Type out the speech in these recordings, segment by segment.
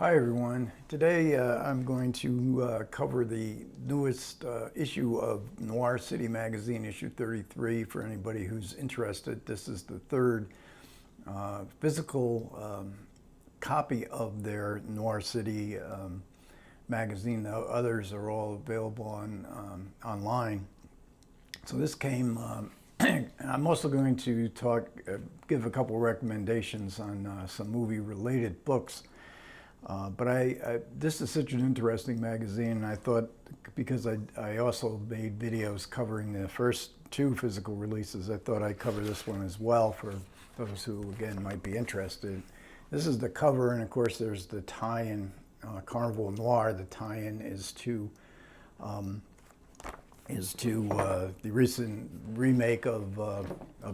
Hi everyone. Today I'm going to cover the newest issue of Noir City magazine, issue 33, for anybody who's interested. This is the third physical copy of their Noir City magazine. The others are all available online. So this came, I'm also going to give a couple recommendations on some movie-related books. But this is such an interesting magazine, and I thought, because I also made videos covering the first two physical releases, I thought I'd cover this one as well for those who, again, might be interested. This is the cover, and of course there's the tie-in, Carnival Noir. The tie-in is to the recent remake of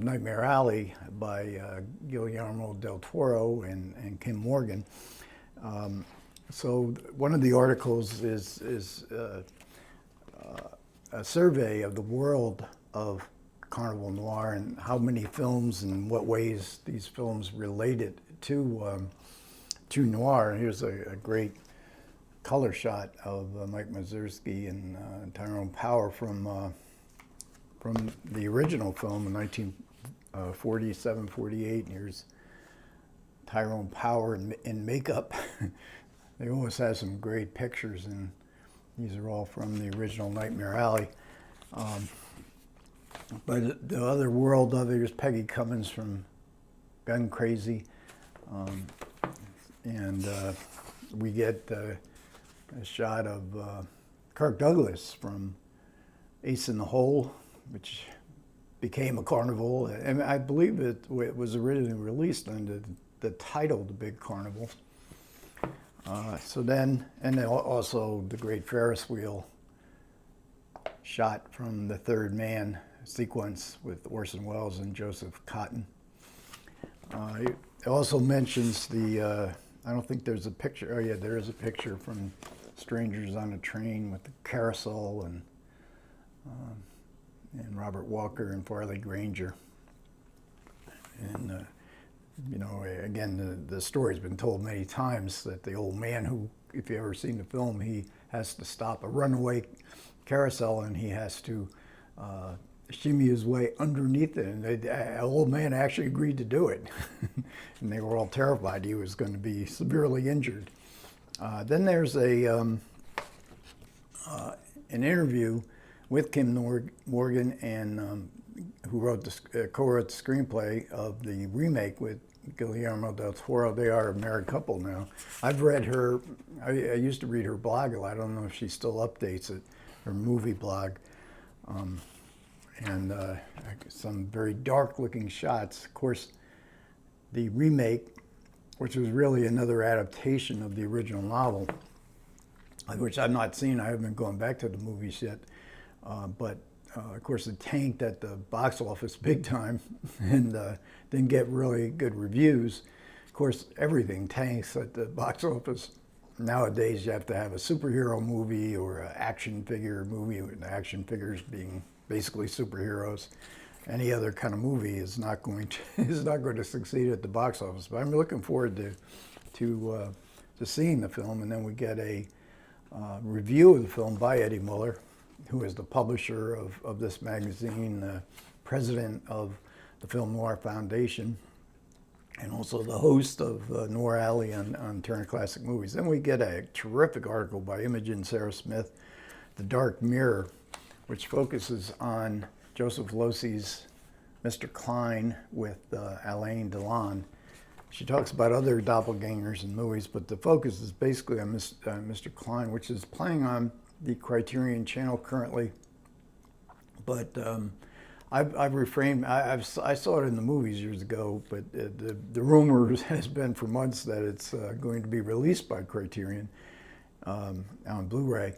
Nightmare Alley by Guillermo del Toro and Kim Morgan. So one of the articles is a survey of the world of Carnival Noir and how many films and what ways these films related to noir. And here's a great color shot of Mike Mazurski and Tyrone Power from the original film in 1947, 48. And here's Tyrone Power in makeup. They always have some great pictures, and these are all from the original Nightmare Alley. But the other world of it is Peggy Cummins from Gun Crazy. And we get a shot of Kirk Douglas from Ace in the Hole, which became a carnival. And I believe it was originally released under the title The Big Carnival. And then also the great Ferris wheel shot from The Third Man sequence with Orson Welles and Joseph Cotten. It also mentions I don't think there's a picture. Oh yeah, there is a picture from Strangers on a Train with the carousel and Robert Walker and Farley Granger. And you know, again, the story's been told many times that the old man who, if you've ever seen the film, he has to stop a runaway carousel and he has to shimmy his way underneath it. And the old man actually agreed to do it. And they were all terrified he was going to be severely injured. Then there's an interview with Kim Morgan and who co-wrote the screenplay of the remake with Guillermo del Toro. They are a married couple now. I've read her, I used to read her blog a lot. I don't know if she still updates it, her movie blog. And some very dark looking shots. Of course, the remake, which was really another adaptation of the original novel, which I've not seen. I haven't been going back to the movies yet. But of course, it tanked at the box office big time and didn't get really good reviews. Of course, everything tanks at the box office. Nowadays, you have to have a superhero movie or an action figure movie, with the action figures being basically superheroes. Any other kind of movie is not going to succeed at the box office. But I'm looking forward to seeing the film, and then we get a review of the film by Eddie Muller, who is the publisher of this magazine, the president of the Film Noir Foundation, and also the host of Noir Alley on Turner Classic Movies. Then we get a terrific article by Imogen Sarah Smith, The Dark Mirror, which focuses on Joseph Losey's Mr. Klein with Alain Delon. She talks about other doppelgangers in movies, but the focus is basically on Mr. Klein, which is playing on the Criterion channel currently. But I've refrained. I saw it in the movies years ago, but the rumor has been for months that it's going to be released by Criterion on Blu-ray.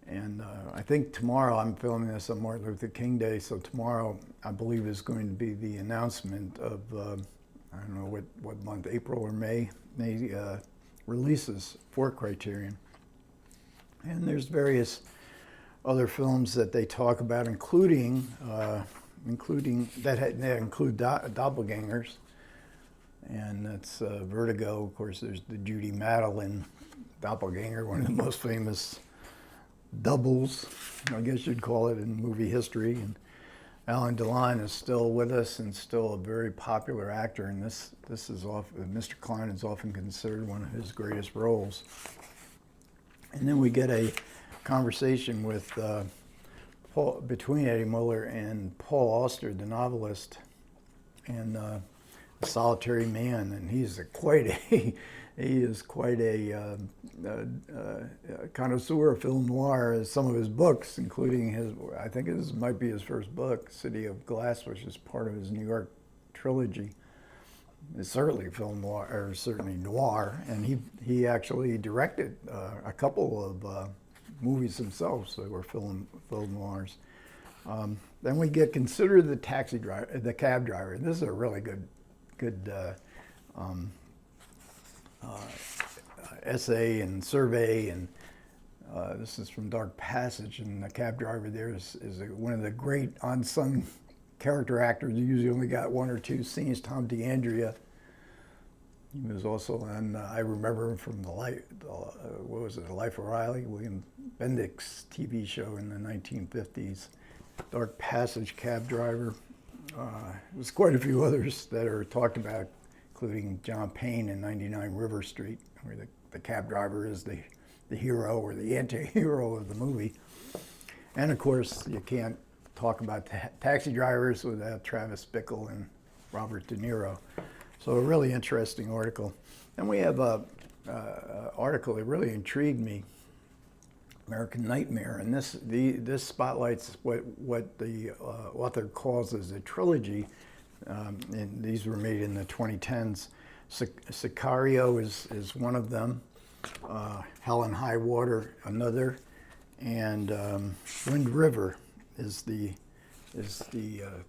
And I think tomorrow, I'm filming this on Martin Luther King Day, so tomorrow I believe is going to be the announcement of, I don't know what month, April or May releases for Criterion. And there's various other films that they talk about, including that include doppelgangers, and that's Vertigo. Of course, there's the Judy Madeline doppelganger, one of the most famous doubles, I guess you'd call it, in movie history. And Alan Delon is still with us and still a very popular actor, and this is Mr. Klein is often considered one of his greatest roles. And then we get a conversation with between Eddie Muller and Paul Auster, the novelist, and a solitary man, and he is quite a connoisseur of film noir. Some of his books, including I think this might be his first book, City of Glass, which is part of his New York trilogy. It's certainly film noir, or certainly noir, and he actually directed a couple of movies himself, so they were film noirs. Then we get Consider the Taxi Driver, the Cab Driver. This is a really good essay and survey, and this is from Dark Passage, and the cab driver there is one of the great unsung character actors. He usually only got one or two scenes. Tom DeAndrea. He was also on, I remember him from the Life of Riley, William Bendix TV show in the 1950s. Dark Passage, cab driver. There's quite a few others that are talked about, including John Payne in 99 River Street, where the cab driver is the hero or the anti-hero of the movie. And of course, you can't talk about Taxi Drivers without Travis Bickle and Robert De Niro. So a really interesting article. Then we have a article that really intrigued me, American Nightmare, and this spotlights what the author calls as a trilogy. And these were made in the 2010s. Sicario is one of them. Hell and High Water, another, and Wind River is the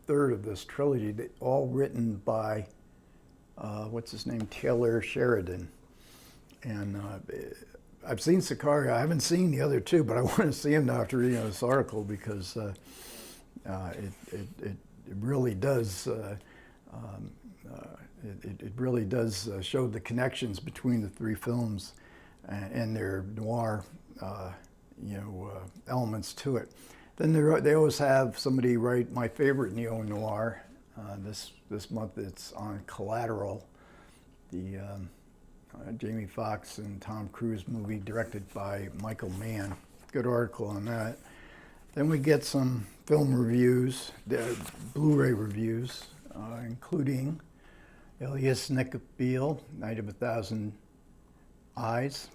third of this trilogy. All written by what's his name, Taylor Sheridan. And I've seen Sicario. I haven't seen the other two, but I want to see them now after reading this article, because it really does. It really does show the connections between the three films and their noir, elements to it. Then they always have somebody write my favorite neo-noir. This month it's on Collateral, the Jamie Foxx and Tom Cruise movie directed by Michael Mann. Good article on that. Then we get some film reviews, Blu-ray reviews, including Elias Nickbeal, Night of a Thousand Eyes.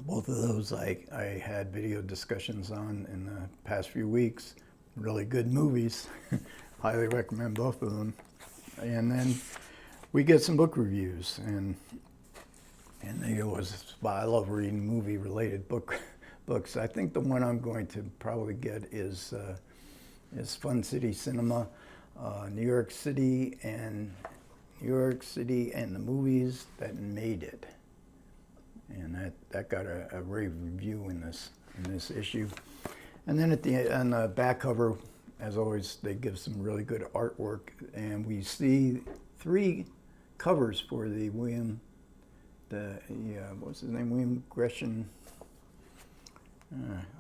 Both of those I had video discussions on in the past few weeks. Really good movies. Highly recommend both of them. And then we get some book reviews, and I love reading movie-related books. I think the one I'm going to probably get is Fun City Cinema, New York City and the Movies That Made It. And that got a rave review in this issue. And then on the back cover, as always, they give some really good artwork, and we see three covers for the what's his name? William Gresham.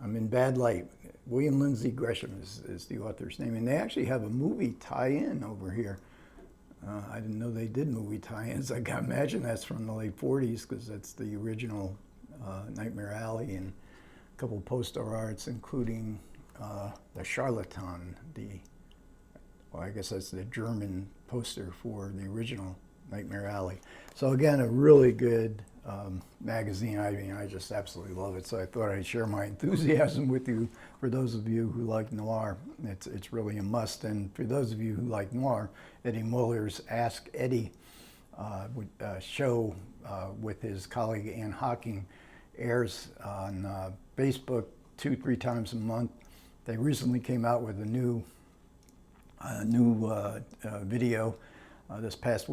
I'm in bad light. William Lindsay Gresham is the author's name, and they actually have a movie tie-in over here. I didn't know they did movie tie-ins. I can imagine that's from the late 40s, because that's the original Nightmare Alley, and a couple poster arts, including the Charlatan, I guess that's the German poster for the original Nightmare Alley. So again, a really good magazine. I mean, I just absolutely love it. So I thought I'd share my enthusiasm with you. For those of you who like noir, it's really a must. And for those of you who like noir, Eddie Muller's Ask Eddie show with his colleague Ann Hocking airs on Facebook 2-3 times a month. They recently came out with a new video this past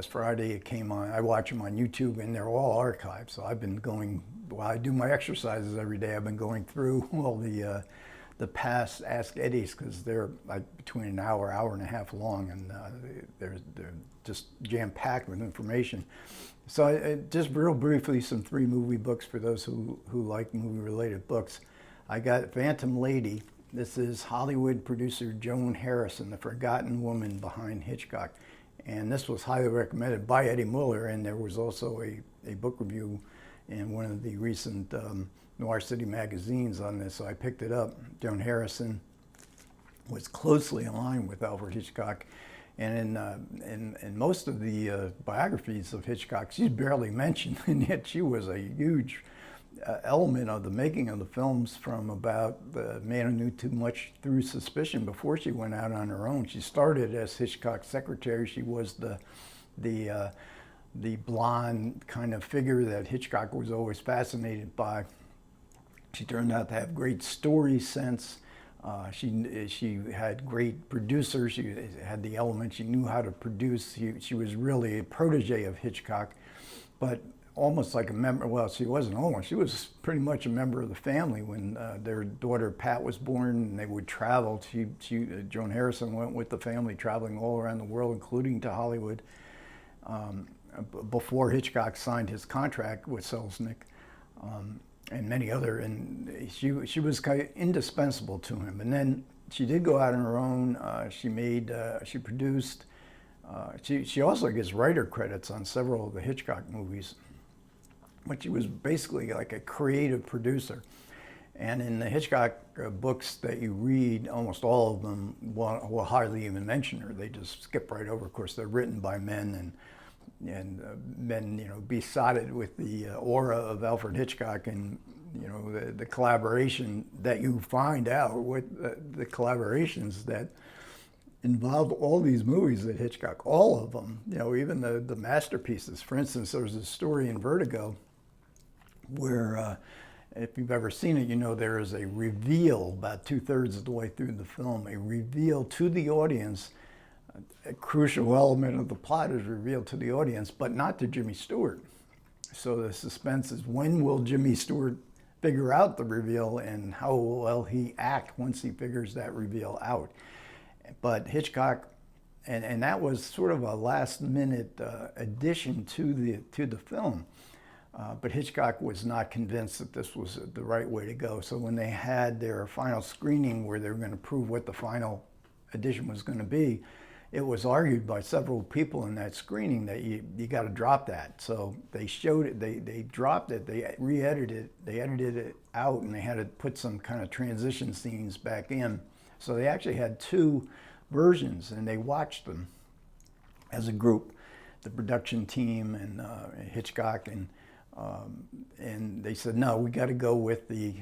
Friday. It came on. I watch them on YouTube, and they're all archived. So I've been going, while I do my exercises every day, I've been going through all the past Ask Eddies, because they're like between an hour and a half long, and they're just jam-packed with information. So just real briefly, some 3 movie books for those who like movie-related books. I got Phantom Lady. This is Hollywood producer Joan Harrison, the forgotten woman behind Hitchcock. And this was highly recommended by Eddie Muller, and there was also a book review in one of the recent Noir City magazines on this, so I picked it up. Joan Harrison was closely aligned with Alfred Hitchcock. And in most of the biographies of Hitchcock, she's barely mentioned, and yet she was a huge element of the making of the films, from about The Man Who Knew Too Much through Suspicion, before she went out on her own. She started as Hitchcock's secretary. She was the blonde kind of figure that Hitchcock was always fascinated by. She turned out to have great story sense. She had great producers. She had the element. She knew how to produce. She was really a protege of Hitchcock, but almost like a member. Well, she wasn't almost. She was pretty much a member of the family when their daughter Pat was born, and they would travel. Joan Harrison went with the family, traveling all around the world, including to Hollywood, before Hitchcock signed his contract with Selznick. And many other, and she was kind of indispensable to him. And then she did go out on her own. She produced. She also gets writer credits on several of the Hitchcock movies, but she was basically like a creative producer. And in the Hitchcock books that you read, almost all of them will hardly even mention her. They just skip right over. Of course, they're written by men, and men, besotted with the aura of Alfred Hitchcock, and the collaboration that you find out with the collaborations that involved all these movies that Hitchcock, all of them, even the masterpieces. For instance, there was a story in Vertigo where, if you've ever seen it, there is a reveal about 2/3 of the way through the film, a reveal to the audience. A crucial element of the plot is revealed to the audience, but not to Jimmy Stewart. So the suspense is, when will Jimmy Stewart figure out the reveal, and how will he act once he figures that reveal out? But Hitchcock, and that was sort of a last-minute addition to the film. But Hitchcock was not convinced that this was the right way to go. So when they had their final screening, where they were going to prove what the final edition was going to be, it was argued by several people in that screening that you got to drop that. So they showed it, they dropped it, they re-edited it, they edited it out, and they had to put some kind of transition scenes back in. So they actually had 2 versions, and they watched them as a group, the production team and Hitchcock, and they said, no, we got to go with the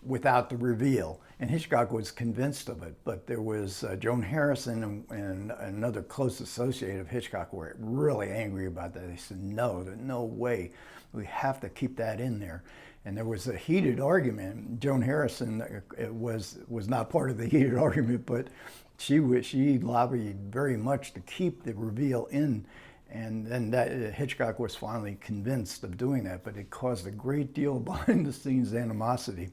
without the reveal. And Hitchcock was convinced of it, but there was Joan Harrison and another close associate of Hitchcock were really angry about that. They said, no way, we have to keep that in there. And there was a heated argument. Joan Harrison was not part of the heated argument, but she lobbied very much to keep the reveal in. And then Hitchcock was finally convinced of doing that, but it caused a great deal of behind-the-scenes animosity.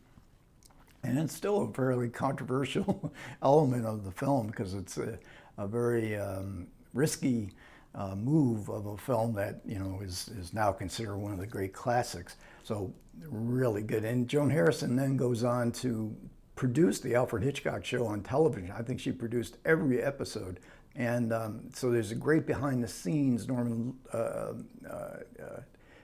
And it's still a fairly controversial element of the film, because it's a very risky move of a film that is now considered one of the great classics. So really good. And Joan Harrison then goes on to produce the Alfred Hitchcock show on television. I think she produced every episode. And so there's a great behind-the-scenes Norman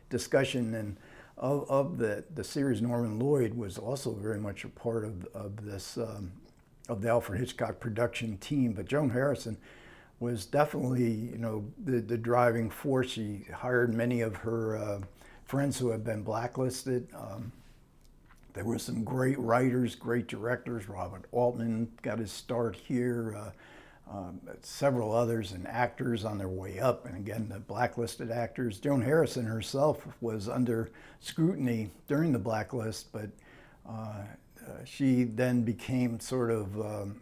discussion, and of the series. Norman Lloyd was also very much a part of this of the Alfred Hitchcock production team. But Joan Harrison was definitely the driving force. She hired many of her friends who had been blacklisted. There were some great writers, great directors. Robert Altman got his start here. Several others, and actors on their way up, and again, the blacklisted actors. Joan Harrison herself was under scrutiny during the blacklist, but she then became sort of,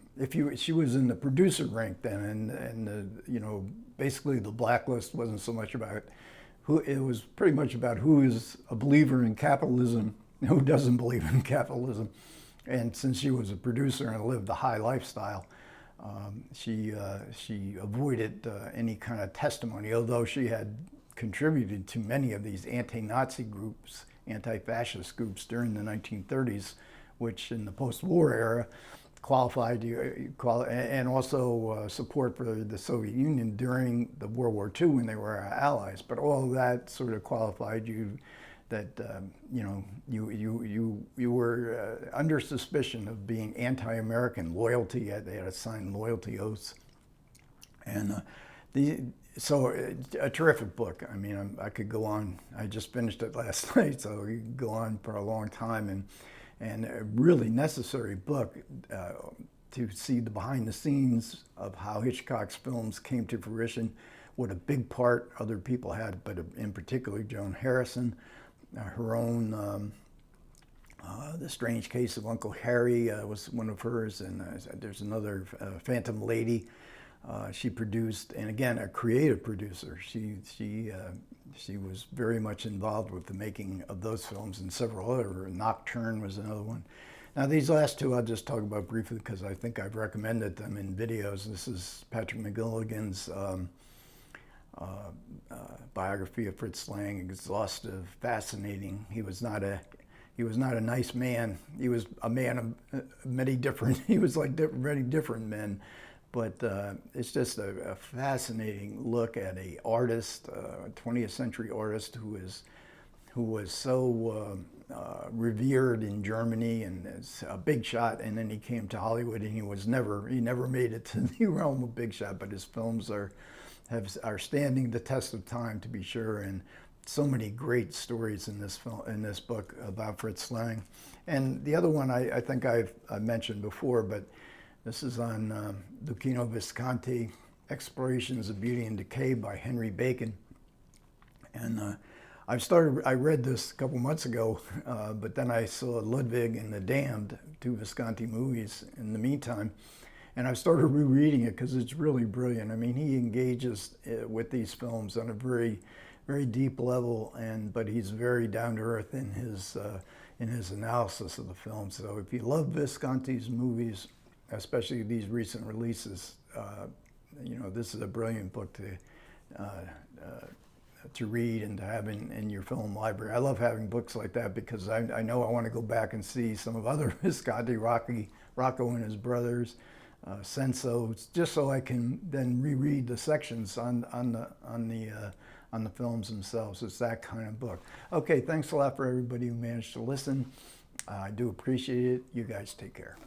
she was in the producer rank then, and basically the blacklist wasn't so much about who, it was pretty much about who is a believer in capitalism and who doesn't believe in capitalism. And since she was a producer and lived a high lifestyle, she avoided any kind of testimony, although she had contributed to many of these anti-Nazi groups, anti-fascist groups during the 1930s, which in the post-war era qualified you, and also support for the Soviet Union during the World War II when they were our allies. But all of that sort of qualified you that you know, you were under suspicion of being anti-American. Loyalty, they had to sign loyalty oaths, and so a terrific book. I mean, I could go on. I just finished it last night, so you could go on for a long time, and a really necessary book to see the behind the scenes of how Hitchcock's films came to fruition, what a big part other people had, but in particular Joan Harrison, her own The Strange Case of Uncle Harry was one of hers, and there's another Phantom Lady she produced, and again, a creative producer. She was very much involved with the making of those films and several other. Nocturne was another one. Now these last two I'll just talk about briefly because I think I've recommended them in videos. This is Patrick McGilligan's biography of Fritz Lang, exhaustive, fascinating. He was not a nice man. He was a man of many different, he was like many different men. But it's just a fascinating look at a artist, a 20th century artist who was so revered in Germany and is a big shot, and then he came to Hollywood and he never made it to the realm of big shot. But his films are standing the test of time, to be sure, and so many great stories in this book about Fritz Lang. And the other one I think I've mentioned before, but this is on Luchino Visconti, Explorations of Beauty and Decay by Henry Bacon. And I read this a couple months ago, but then I saw Ludwig and the Damned, two Visconti movies in the meantime. And I've started rereading it because it's really brilliant. I mean, he engages with these films on a very, very deep level, but he's very down to earth in his analysis of the film. So if you love Visconti's movies, especially these recent releases, you know, this is a brilliant book to read and to have in your film library. I love having books like that because I know I want to go back and see some of other Visconti, Rocco and his brothers, Senso, just so I can then reread the sections on the films themselves. It's that kind of book. Okay, thanks a lot for everybody who managed to listen. I do appreciate it. You guys take care.